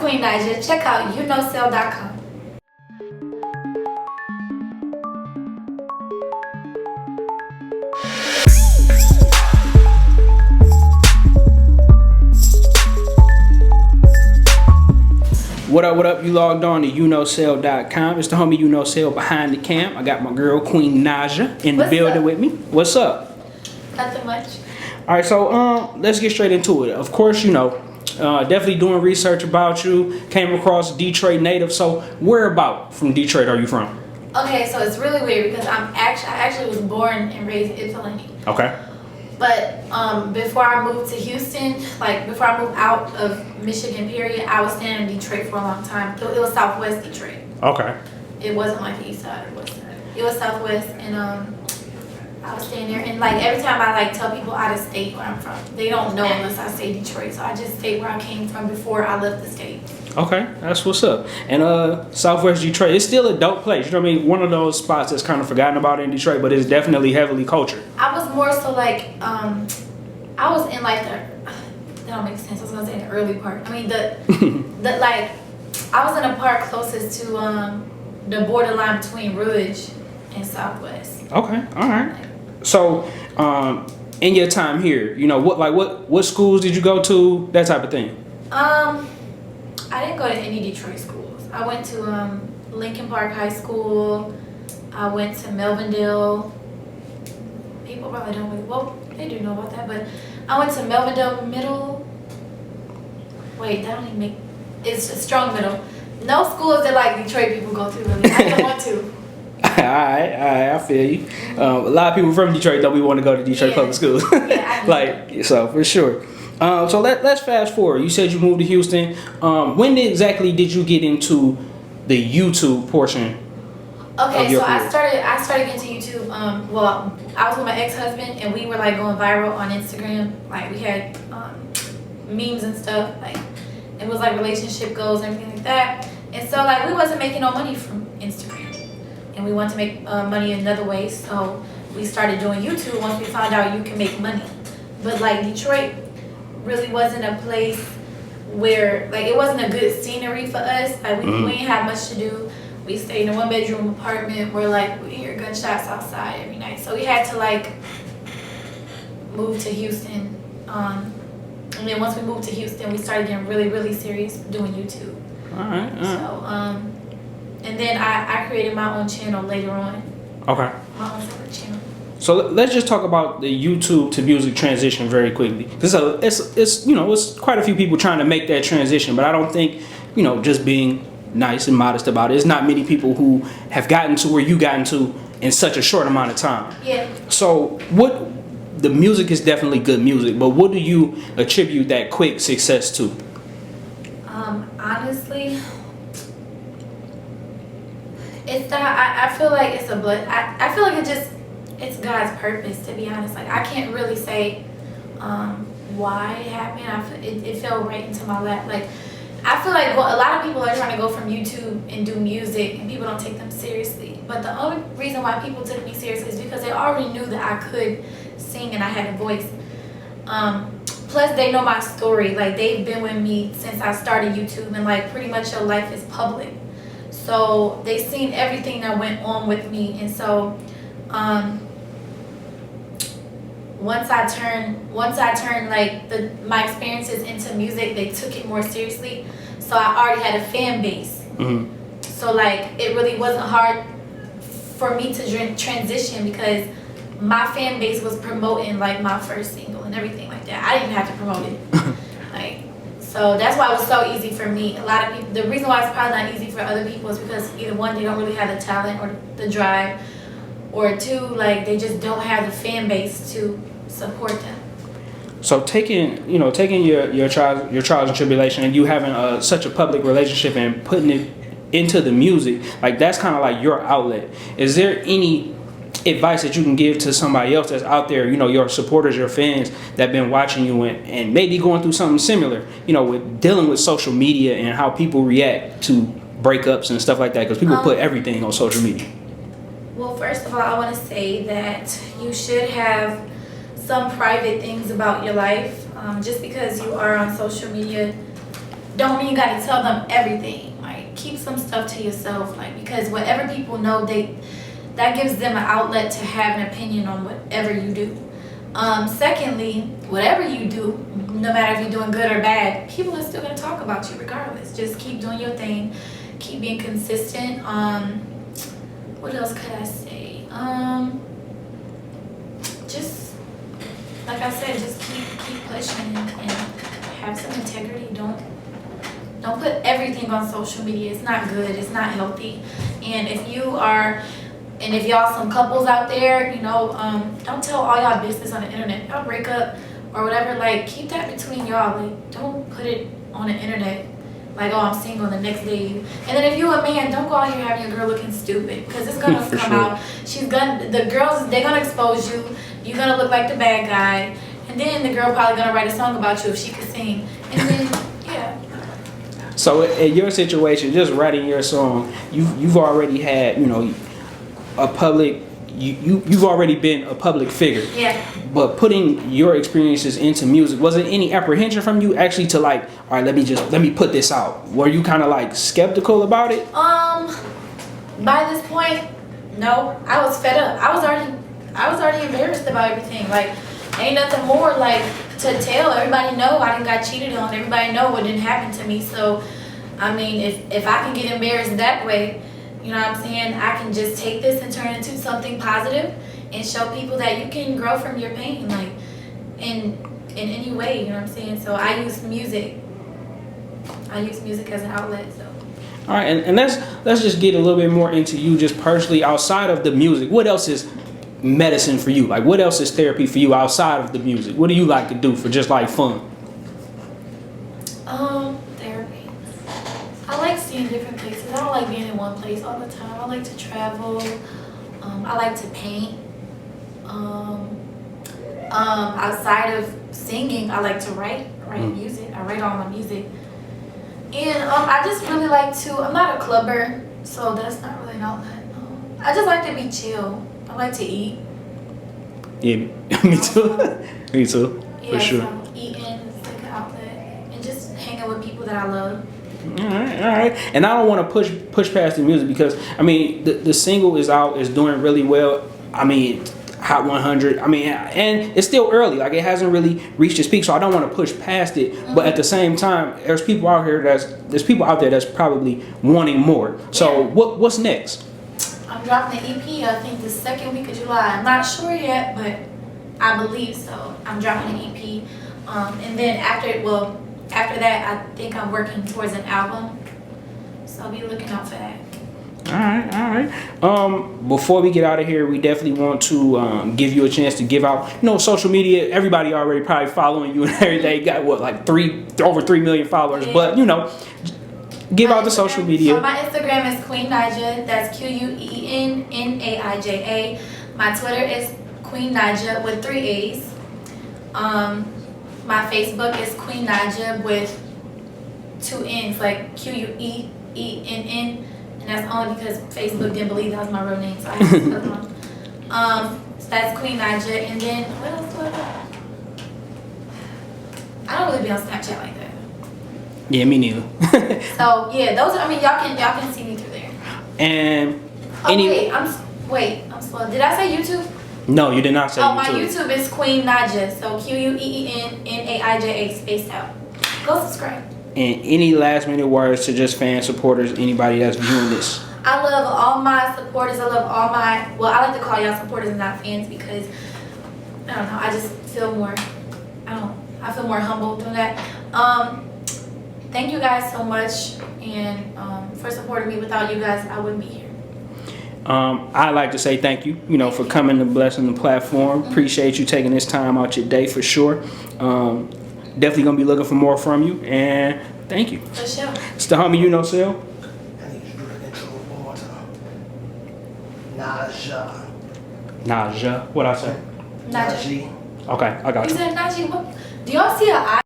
Queen Naija. Check out Uknowcell.com. What up, what up? You logged on to Uknowcell.com. It's the homie Uknowcell behind the cam. I got my girl Queen Naija in the building with me. What's up? Nothing much. All right, so let's get straight into it. Of course, definitely doing research about you. Came across Detroit native. So where about from Detroit are you from? Okay, so it's really weird because I actually was born and raised in Italy. Okay. But before I moved to Houston, like before I moved out of Michigan, period, I was staying in Detroit for a long time. It was Southwest Detroit. Okay. It wasn't like the East Side or West Side. It was Southwest, and I was staying there. And like every time I tell people out of state where I'm from, they don't know unless I say Detroit. So I just stayed where I came from before I left the state. Okay, that's what's up. And Southwest Detroit, it's still a dope place. You know what I mean? One of those spots that's kind of forgotten about in Detroit, but it's definitely heavily cultured. I was more so like, I was in like that don't make sense. I was gonna say the early part. I mean the like, I was in a part closest to the borderline between Rouge and Southwest. Okay, all right. So, in your time here, what schools did you go to? That type of thing. I didn't go to any Detroit schools. I went to Lincoln Park High School. I went to Melvindale. People probably don't really, well, they do know about that, but I went to Melvindale Middle. Wait, that don't even make, it's a strong middle. No schools that like Detroit people go to really. I don't want to. Alright, I feel you. A lot of people from Detroit don't want to go to Detroit public schools. Yeah, so for sure. So let's fast forward. You said you moved to Houston. When exactly did you get into the YouTube portion? Okay, so I started getting to YouTube. Well, I was with my ex-husband, and we were like going viral on Instagram. Like we had memes and stuff. Like it was like relationship goals and everything like that. And so like we wasn't making no money from Instagram, and we wanted to make money another way. So we started doing YouTube once we found out you can make money. But like Detroit really wasn't a place where, like, it wasn't a good scenery for us. Like we didn't have much to do. We stayed in a 1-bedroom apartment where like we hear gunshots outside every night. So we had to like move to Houston. And then once we moved to Houston, we started getting really, really serious doing YouTube. All right. So and then I created my own channel later on. Okay. My own separate channel. So let's just talk about the YouTube to music transition very quickly. It's quite a few people trying to make that transition, but I don't think, just being nice and modest about it. It's not many people who have gotten to where you gotten to in such a short amount of time. Yeah. So the music is definitely good music, but what do you attribute that quick success to? Honestly, it's that I feel like it's a blood. I feel like it's God's purpose, to be honest. Like I can't really say why it happened. It fell right into my lap. Like I feel like a lot of people are trying to go from YouTube and do music, and people don't take them seriously. But the only reason why people took me seriously is because they already knew that I could sing and I had a voice. Plus, they know my story. Like they've been with me since I started YouTube, and like pretty much your life is public. So they've seen everything that went on with me, and so. Once I turned like my experiences into music, they took it more seriously. So I already had a fan base. Mm-hmm. So like it really wasn't hard for me to transition because my fan base was promoting like my first single and everything like that. I didn't have to promote it. So that's why it was so easy for me. A lot of people. The reason why it's probably not easy for other people is because either one, they don't really have the talent or the drive. Or two, like they just don't have the fan base to support them. So taking your trials and tribulation, and you having such a public relationship and putting it into the music, like that's kind of like your outlet. Is there any advice that you can give to somebody else that's out there, your supporters, your fans that been watching you and maybe going through something similar, with dealing with social media and how people react to breakups and stuff like that? Because people put everything on social media. Well, first of all, I want to say that you should have some private things about your life. Just because you are on social media don't mean you gotta tell them everything. Like, keep some stuff to yourself, like, because whatever people know, that gives them an outlet to have an opinion on whatever you do. Secondly, whatever you do, no matter if you're doing good or bad, people are still gonna talk about you regardless. Just keep doing your thing, keep being consistent. What else could I say? Just like I said, just keep pushing and have some integrity. Don't put everything on social media. It's not good. It's not healthy. And if y'all some couples out there, don't tell all y'all business on the internet. Y'all break up or whatever. Like, keep that between y'all. Like, don't put it on the internet. Like, oh, I'm single the next day. And then if you a man, don't go out here having your girl looking stupid, because it's gonna come out. The girls, they're gonna expose you. You're gonna look like the bad guy. And then the girl probably gonna write a song about you if she could sing. And then, yeah. So in your situation, just writing your song, you've already had, a public, you've already been a public figure. Yeah. But putting your experiences into music, was it any apprehension from you actually to like, all right, let me put this out? Were you kind of like skeptical about it? By this point, no. I was fed up. I was already embarrassed about everything. Like, ain't nothing more like to tell. Everybody know I done got cheated on. Everybody know what didn't happen to me. So, I mean, if I can get embarrassed that way, you know what I'm saying, I can just take this and turn it into something positive and show people that you can grow from your pain, like, in any way, you know what I'm saying? So I use music as an outlet, so. All right, and let's just get a little bit more into you just personally outside of the music. What else is medicine for you? Like, what else is therapy for you outside of the music? What do you like to do for just like fun? Therapy. I like seeing different places. I don't like being in one place all the time. I like to travel. I like to paint. Outside of singing, I like to write music. I write all my music. And I just really like to, I'm not a clubber, so that's not really an outlet. I just like to be chill. I like to eat. Yeah, me too. Me too, Yeah, for sure. So eating is like an outlet. And just hanging with people that I love. All right. And I don't want to push past the music because, I mean, the single is out, is doing really well. I mean, Hot 100. I mean, and it's still early. Like, it hasn't really reached its peak, so I don't want to push past it. Mm-hmm. But at the same time, there's people out there that's probably wanting more. So what's next? I'm dropping an EP, I think the second week of July. I'm not sure yet, but I believe so. I'm dropping an EP. And then after that, I think I'm working towards an album. So I'll be looking out for that. All right. Before we get out of here, we definitely want to give you a chance to give out, social media. Everybody already probably following you and everything. Got over 3 million followers, yeah. But give out the social media. So my Instagram is Queen Naija. That's QueenNaija. My Twitter is Queen Naija with 3 A's. My Facebook is Queen Naija with 2 N's, like QUEENN. And that's only because Facebook didn't believe that was my real name, so I had to spell it wrong. So that's Queen Naija. And then what else? I don't really be on Snapchat like that. Yeah, me neither. So yeah, those are. I mean, y'all can see me through there. And I'm slow. Did I say YouTube? No, you did not say YouTube. My YouTube is Queen Naija. So QueenNaija spaced out. Go subscribe. And any last minute words to just fan supporters, anybody that's viewing this? I love all my supporters. I like to call y'all supporters and not fans because, I don't know, I just feel more, I feel more humble doing that. Thank you guys so much and for supporting me. Without you guys, I wouldn't be here. I'd like to say thank you, for coming and blessing the platform. Mm-hmm. Appreciate you taking this time out your day for sure. Definitely gonna be looking for more from you, and thank you. For sure. It's the homie Uknowcell. I need you to drink into it one more time. Naija. Naija. What I say? Naija. Okay, I got you. You said Naija. Do y'all see an eye?